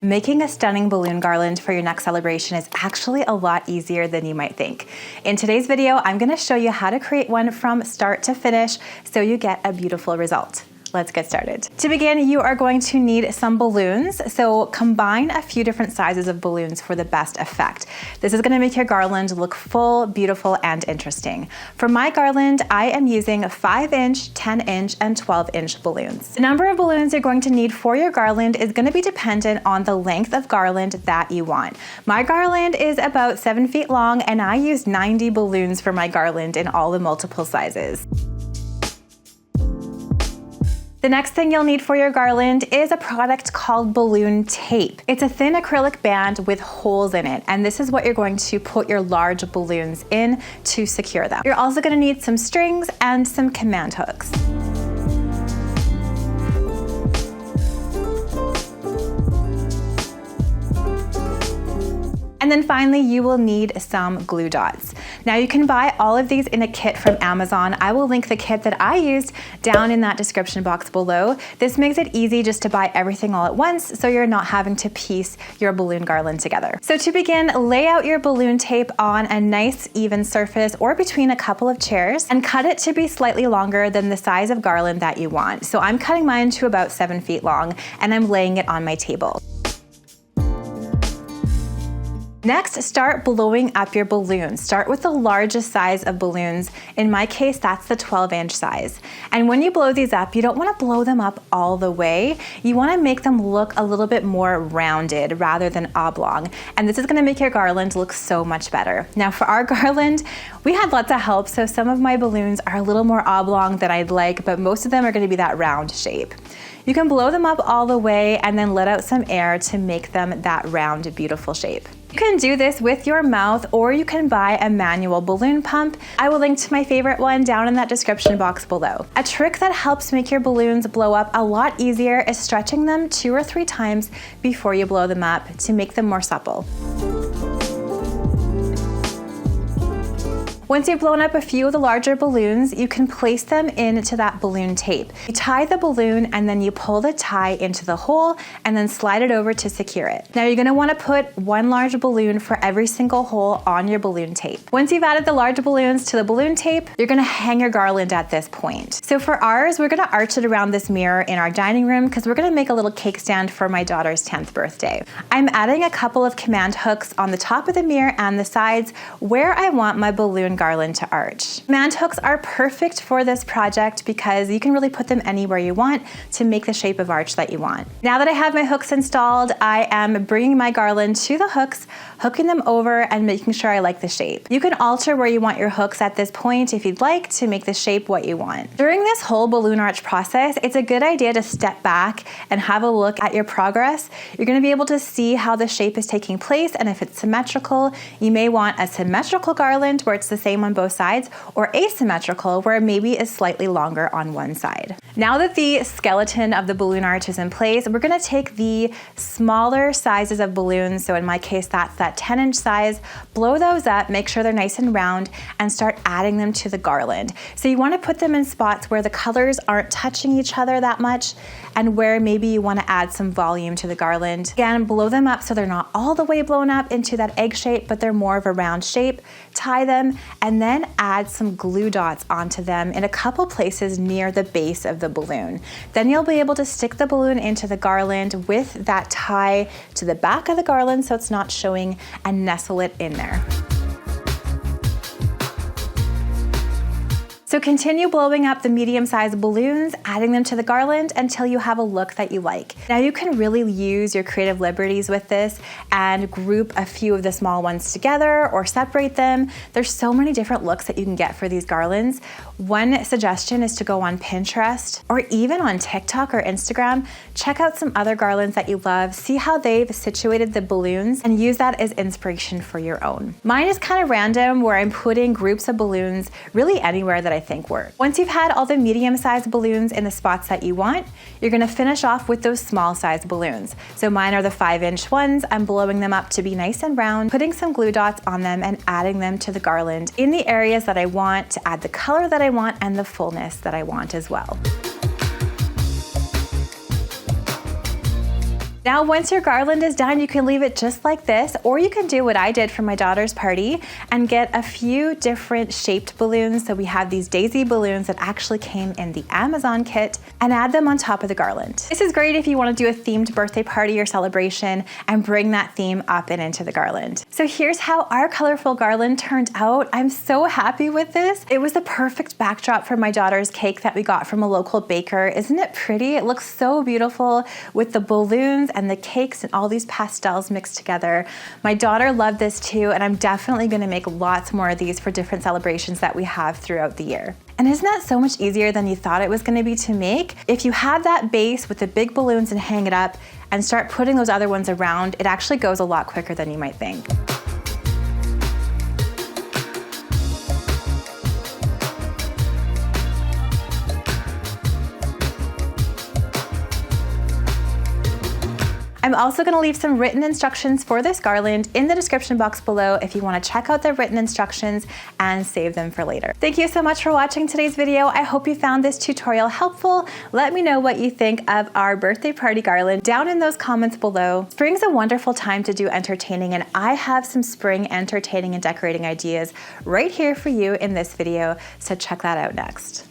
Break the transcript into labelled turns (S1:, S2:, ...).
S1: Making a stunning balloon garland for your next celebration is actually a lot easier than you might think. In today's video, I'm going to show you how to create one from start to finish so you get a beautiful result. Let's get started. To begin, you are going to need some balloons. So combine a few different sizes of balloons for the best effect. This is going to make your garland look full, beautiful, and interesting. For my garland, I am using 5-inch, 10-inch, and 12-inch balloons. The number of balloons you're going to need for your garland is going to be dependent on the length of garland that you want. My garland is about 7 feet long, and I used 90 balloons for my garland in all the multiple sizes. The next thing you'll need for your garland is a product called balloon tape. It's a thin acrylic band with holes in it, and this is what you're going to put your large balloons in to secure them. You're also going to need some strings and some command hooks. And then finally, you will need some glue dots. Now you can buy all of these in a kit from Amazon. I will link the kit that I used down in that description box below. This makes it easy just to buy everything all at once so you're not having to piece your balloon garland together. So to begin, lay out your balloon tape on a nice even surface or between a couple of chairs and cut it to be slightly longer than the size of garland that you want. So I'm cutting mine to about 7 feet long and I'm laying it on my table. Next, start blowing up your balloons. Start with the largest size of balloons. In my case, that's the 12-inch size. And when you blow these up, you don't want to blow them up all the way. You want to make them look a little bit more rounded rather than oblong. And this is going to make your garland look so much better. Now for our garland, we had lots of help, so some of my balloons are a little more oblong than I'd like, but most of them are going to be that round shape. You can blow them up all the way and then let out some air to make them that round, beautiful shape. You can do this with your mouth, or you can buy a manual balloon pump. I will link to my favorite one down in that description box below. A trick that helps make your balloons blow up a lot easier is stretching them 2 or 3 times before you blow them up to make them more supple. Once you've blown up a few of the larger balloons, you can place them into that balloon tape. You tie the balloon and then you pull the tie into the hole and then slide it over to secure it. Now you're gonna wanna put 1 large balloon for every single hole on your balloon tape. Once you've added the large balloons to the balloon tape, you're gonna hang your garland at this point. So for ours, we're gonna arch it around this mirror in our dining room because we're gonna make a little cake stand for my daughter's 10th birthday. I'm adding a couple of command hooks on the top of the mirror and the sides where I want my balloon garland to arch. Command hooks are perfect for this project because you can really put them anywhere you want to make the shape of arch that you want. Now that I have my hooks installed, I am bringing my garland to the hooks, hooking them over and making sure I like the shape. You can alter where you want your hooks at this point if you'd like to make the shape what you want. During this whole balloon arch process, it's a good idea to step back and have a look at your progress. You're going to be able to see how the shape is taking place, and if it's symmetrical, you may want a symmetrical garland where it's the same on both sides, or asymmetrical where maybe is slightly longer on one side. Now that the skeleton of the balloon arch is in place, we're going to take the smaller sizes of balloons, so in my case that's that 10-inch size, blow those up, make sure they're nice and round, and start adding them to the garland. So you want to put them in spots where the colors aren't touching each other that much and where maybe you want to add some volume to the garland. Again, blow them up so they're not all the way blown up into that egg shape, but they're more of a round shape. Tie them and then add some glue dots onto them in a couple places near the base of the balloon. Then you'll be able to stick the balloon into the garland with that tie to the back of the garland so it's not showing, and nestle it in there. So continue blowing up the medium-sized balloons, adding them to the garland until you have a look that you like. Now you can really use your creative liberties with this and group a few of the small ones together or separate them. There's so many different looks that you can get for these garlands. One suggestion is to go on Pinterest or even on TikTok or Instagram. Check out some other garlands that you love, see how they've situated the balloons, and use that as inspiration for your own. Mine is kind of random where I'm putting groups of balloons really anywhere that I think work. Once you've had all the medium-sized balloons in the spots that you want, you're gonna finish off with those small-sized balloons. So mine are the 5-inch ones. I'm blowing them up to be nice and round, putting some glue dots on them and adding them to the garland in the areas that I want to add the color that I want and the fullness that I want as well. Now, once your garland is done, you can leave it just like this, or you can do what I did for my daughter's party and get a few different shaped balloons. So we have these daisy balloons that actually came in the Amazon kit, and add them on top of the garland. This is great if you want to do a themed birthday party or celebration and bring that theme up and into the garland. So here's how our colorful garland turned out. I'm so happy with this. It was the perfect backdrop for my daughter's cake that we got from a local baker. Isn't it pretty? It looks so beautiful with the balloons and the cakes and all these pastels mixed together. My daughter loved this too, and I'm definitely going to make lots more of these for different celebrations that we have throughout the year. And isn't that so much easier than you thought it was going to be to make? If you have that base with the big balloons and hang it up and start putting those other ones around, it actually goes a lot quicker than you might think. I'm also going to leave some written instructions for this garland in the description box below if you want to check out the written instructions and save them for later. Thank you so much for watching today's video. I hope you found this tutorial helpful. Let me know what you think of our birthday party garland down in those comments below. Spring's a wonderful time to do entertaining, and I have some spring entertaining and decorating ideas right here for you in this video, so check that out next.